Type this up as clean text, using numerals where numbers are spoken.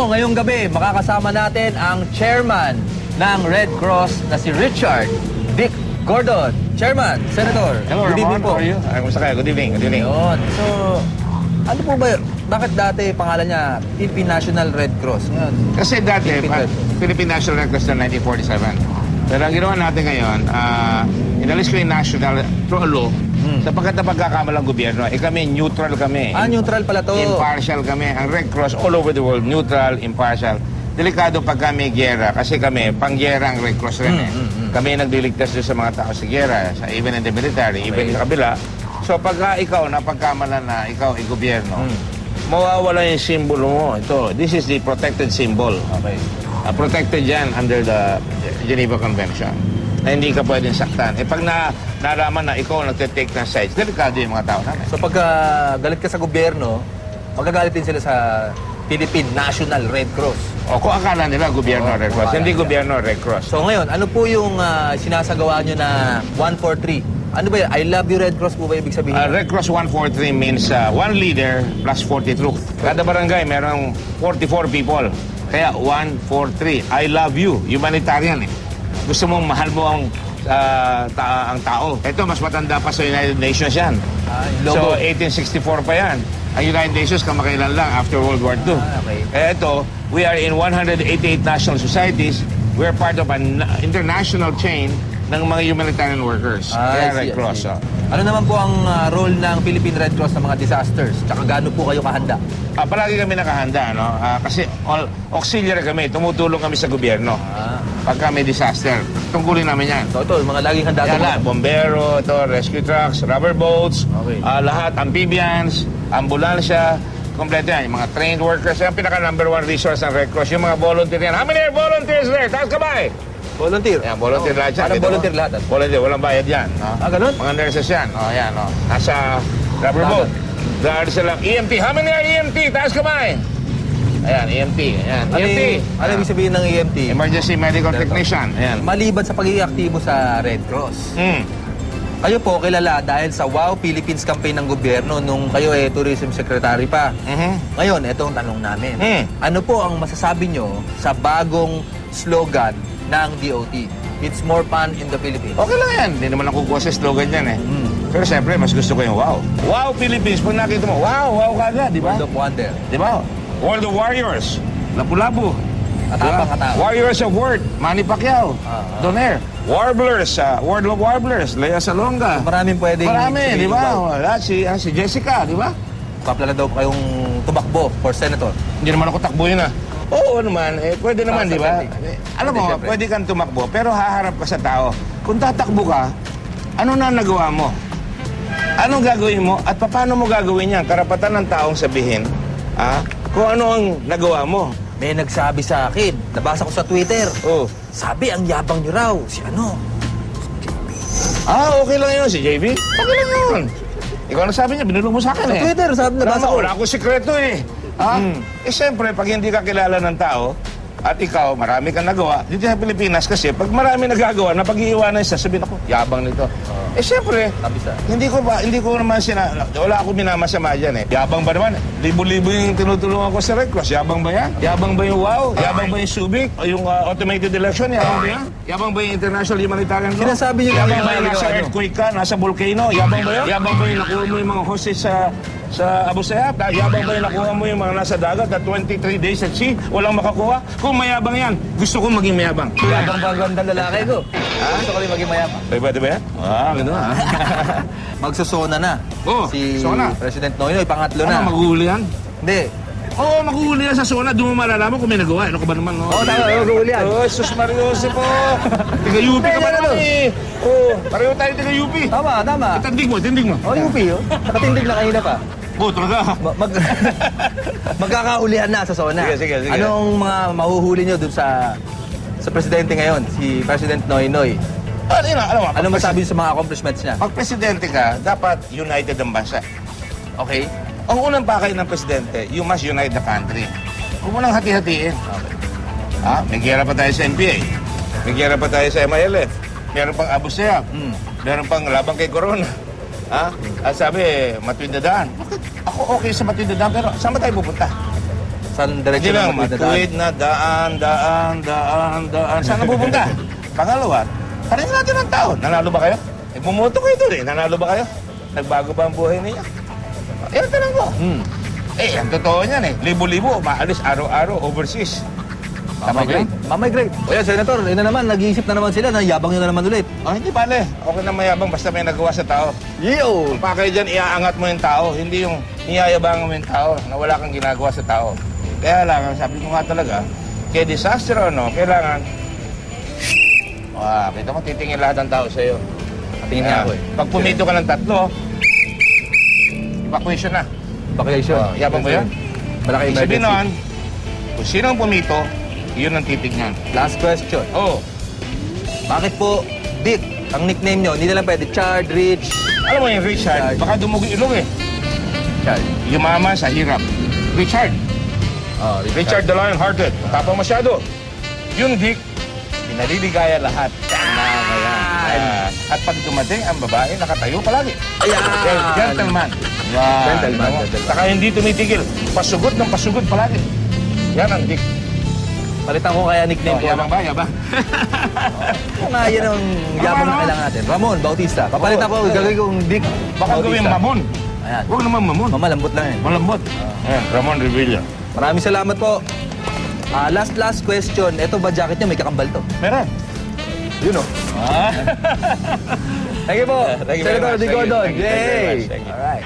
So, ngayong gabi, makakasama natin ang chairman ng Red Cross na si Richard Vic Gordon. Chairman, Senator, Hello, good evening po. How are you? Kumusta kayo? Good evening. Good evening. Yun. So, ano po ba, bakit dati pangalan niya Philippine National Red Cross? Ngayon, Kasi dati, Philippine National Red Cross na 1947. Pero ang ginawa natin ngayon, inalis ko yung national through a law. Sapagkat na pagkakamalang gobyerno, kami neutral kami. neutral pala to. Impartial kami. Ang Red Cross all over the world, neutral, impartial. Delikado pag kami gera kasi kami, pang-gera ang Red Cross rin Kami nagliligtas doon sa mga tao sa gera, even in the military, even sa kabila. So pagka ikaw, napagkamalan na ikaw ay gobyerno, mawawala yung simbolo mo. Ito, this is the protected symbol. Okay. Protected yan under the Geneva Convention. Na hindi ka pwedeng saktan. Pag nalaman na ikaw nagtitake ng sides, delikado yung mga tao namin. So pagka galit ka sa gobyerno, magagalit din sila sa Philippine National Red Cross. O kung akala nila gobyerno Red Cross, hindi gobyerno Red Cross. So ngayon, ano po yung sinasagawa nyo na 143? Ano ba yun? I love you Red Cross po ba ibig sabihin? Red Cross 143 means one leader plus 40 troops. Kada barangay merong 44 people. Kaya 143. I love you. Humanitarian Gusto mong mahal mo ang tao. Ito, mas matanda pa sa United Nations yan. So, 1864 pa yan. Ang United Nations kamakailan lang after World War II. Okay. Ito, we are in 188 national societies. We are part of an international chain ng mga humanitarian workers. Kaya Red Cross. Ano naman po ang role ng Philippine Red Cross sa mga disasters? Tsaka gaano po kayo kahanda? Palagi kami nakahanda, no? Kasi auxiliary kami, tumutulong kami sa gobyerno. Pagka may disaster, tungkulin namin yan. So ito, mga laging handa. Yan lahat, bombero, ito, rescue trucks, rubber boats, lahat, amphibians, ambulansya, kompleto yan. Yung mga trained workers, yan pinaka number one resource ng Red Cross. Yung mga volunteer yan. How many volunteers there? Taas kamay! Volunteer? Yan, volunteer lahat yan. Anong volunteer lahat? Volunteer, walang bayad yan. No? Ganun? Mga nurses yan. Yan, nasa rubber boat. Guard sila. EMT, how many are EMT? Taas kamay! Ayan, EMT. Ayan, EMT. Ano ibig sabihin ng EMT? Emergency Medical Technician. Ayan. Maliban sa pagiging aktibo sa Red Cross. Kayo po kilala dahil sa Wow Philippines campaign ng gobyerno nung kayo Tourism Secretary pa. Ngayon, ito ang tanong namin. Ano po ang masasabi nyo sa bagong slogan ng DOT? It's more fun in the Philippines. Okay lang yan. Hindi naman ako kukuha sa slogan yan Pero siyempre, mas gusto ko yung wow. Wow Philippines. Pag nakita mo, wow kagad, di ba? World of Wonder. Di ba? World of Warriors. Lapu-Lapu. Atapang-atapang. Warriors of Word. Manny Pacquiao. Donaire. Warblers. World of Warblers. Lea Salonga. Maraming pwedeng... Marami, di ba? Si Jessica, di ba? Kapla na daw kayong tumakbo for senator. Hindi naman ako takbuhin Oo naman, pwede naman, di ba? Alam mo, Siyempre. pwede kang tumakbo, pero haharap ka sa tao. Kung tatakbo ka, ano na nagawa mo? Anong gagawin mo? At paano mo gagawin yan? Karapatan ng taong sabihin, kung ano ang nagawa mo. May nagsabi sa akin, nabasa ko sa Twitter. Sabi, ang yabang nyo raw. Si ano? Okay lang yun, si JB. Okay lang yun. Ikaw na sabi niya, binulong mo sa akin Sa Twitter, sabi, nabasa ko. Wala akong sikreto siyempre, pag hindi ka kilala ng tao, at ikaw, marami kang nagawa, dito sa Pilipinas kasi, pag marami nagagawa, na pag-iiwanan siya, sabihin ako, yabang nito. Siyempre, hindi ko naman wala akong minamasama dyan Yabang ba naman? Libo-libo yung tinutulungan ko sa Red Cross. Yabang ba yan? Yabang ba yung WOW? Yabang ba yung Subic? O yung automated election? Yabang ba yan? Yabang ba yung international humanitarian law? Sinasabi niyo yabang ba yung nasa earthquake ka, nasa volcano? Yabang ba yun? Yabang ba yung nakuha mo yung mga hostage sa Abu Sayyaf? Yabang ba yung nakuha mo yung mga nasa dagat at 23 days at sea? Walang makakuha? Kung mayabang yan, gusto ko maging mayabang. Yabang ba ang gandang lalaki ko? Gusto ko rin maging mayabang. Pwede ba yan? Gano'n Magsusona na. Si Sona. President Noynoy, pangatlo na. Maguhuli yan? Hindi. Maguhuli yan sa Sona. Doon mo malalaman kung may nagawa. Ano ka ba naman? Tama, maguhuli yan. Sus Mariose po. Tiga-UP ka ba naman pareho tayo tiga-UP. Tama. Tindig mo. UP Nakatindig na kanina pa. Talaga. Magkakaulihan na sa Sona. Sige. Anong mga mahuhuli nyo dun sa presidente ngayon, si President Noynoy? Ano masabi sa mga accomplishments niya? Pag presidente ka, dapat united ang bansa. Okay? Ang unang pakay ng presidente, you must unite the country. Huwag mo nang hati-hatiin. May gera pa tayo sa NPA. May gera pa tayo sa MILF. Meron pang Abu Sayyaf. Meron pang labang kay Corona. At sabi, Matuwid na Daan. Bakit ako okay sa Matuwid na Daan, pero saan ba tayo pupunta? Saan Hindi direksyon lang, ang magdadaan? matuwid na daan. Saan na pupunta? Pangalawa, pareho natin ang tao. Nanalo ba kayo? Bumoto kayo doon eh. Nanalo ba kayo? Nagbago ba ang buhay niya? Yan ang tanong ko. Ang totoo niyan eh. Libo-libo, maalis araw-araw overseas. Tama ba yun? Mamigrate. O yan, Senator, ina naman, nag-iisip na naman sila na yabang nyo na naman ulit. Hindi bale. Okay na mayabang basta may nagawa sa tao. Yo! Kung pa kayo dyan, iaangat mo yung tao. Hindi yung iyayabangan mo yung tao na wala kang ginagawa sa tao. Kaya lang, sabi ko nga talaga, kaya disaster o no, kailangan... kita mo, titingin lahat ng tao sa'yo. Tingin nga ako eh. Pag pumito ka ng tatlo, evacuation na. Vacation. Yabang ba yun? Malaki Ibig sabihin emergency. nun, kung sino ang pumito, yun ang titignan. Last question. Bakit po, Dick, ang nickname nyo, hindi na lang pwede Chard, Rich, Alam mo yung Richard, baka dumugi ilong eh. Chard. Yumaman sa hirap. Richard. Oh, Richard the Lion-Hearted. Tapang masyado. Yung Dick, pinaliligaya lahat. At pag dumating ang babae, nakatayo palagi. Ayan! Gentleman. Yan. Gentleman, Ano? gentleman. Saka hindi tumitigil. Pasugod ng pasugod palagi. Yan ang Dick. Palitan ko kaya nickname ko. Yabang ba? Yabang? Kung nga yan ang yabang na kailangan natin. Ramon Bautista. Papalitan ko, gagawin kong Dick Baka gawin mamon. Ayan. Huwag naman mamon. Mamalambot lang yan. Malambot. Ayan, Ramon Revilla. Maraming salamat po. Last question. Ito ba jacket niya? May kakambal to. Meron. Yun o. Thank you po. Thank you very Senator much. Di Gordon. Thank you very much. Yay! Thank you. Alright.